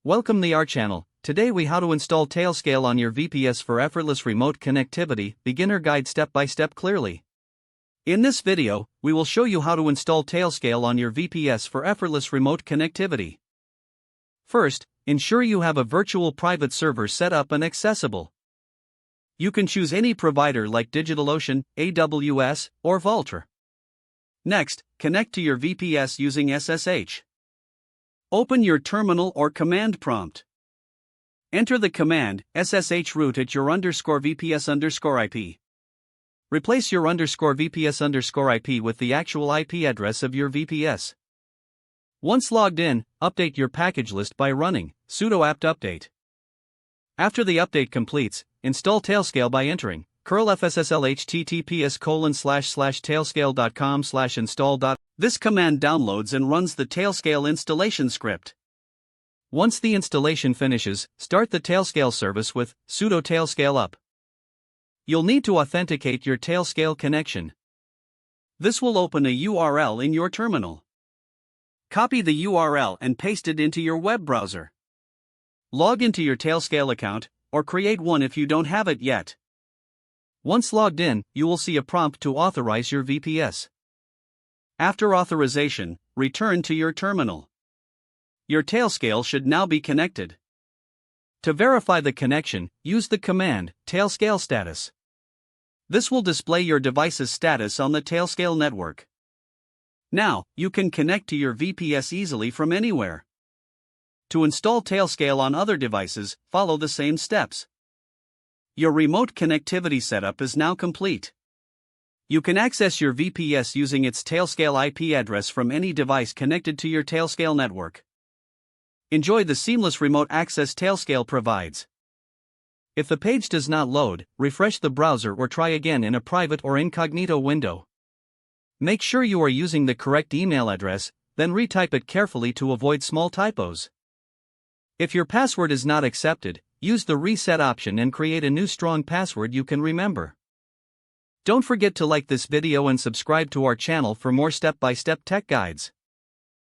Welcome to our channel. Today we how to install Tailscale on your VPS for effortless remote connectivity, beginner guide step by step clearly. In this video, we will show you how to install Tailscale on your VPS for effortless remote connectivity. First, ensure you have a virtual private server set up and accessible. You can choose any provider like DigitalOcean, AWS, or Vultr. Next, connect to your VPS using SSH. Open your terminal or command prompt. Enter the command SSH root at your _VPS_IP. Replace your _VPS_IP with the actual IP address of your VPS. Once logged in, update your package list by running sudo apt update. After the update completes, install Tailscale by entering curl fsslh https://tailscale.com/install. This command downloads and runs the Tailscale installation script. Once the installation finishes, start the Tailscale service with sudo tailscale up. You'll need to authenticate your Tailscale connection. This will open a URL in your terminal. Copy the URL and paste it into your web browser. Log into your Tailscale account, or create one if you don't have it yet. Once logged in, you will see a prompt to authorize your VPS. After authorization, return to your terminal. Your Tailscale should now be connected. To verify the connection, use the command Tailscale status. This will display your device's status on the Tailscale network. Now, you can connect to your VPS easily from anywhere. To install Tailscale on other devices, follow the same steps. Your remote connectivity setup is now complete. You can access your VPS using its Tailscale IP address from any device connected to your Tailscale network. Enjoy the seamless remote access Tailscale provides. If the page does not load, refresh the browser or try again in a private or incognito window. Make sure you are using the correct email address, then retype it carefully to avoid small typos. If your password is not accepted, use the reset option and create a new strong password you can remember. Don't forget to like this video and subscribe to our channel for more step-by-step tech guides.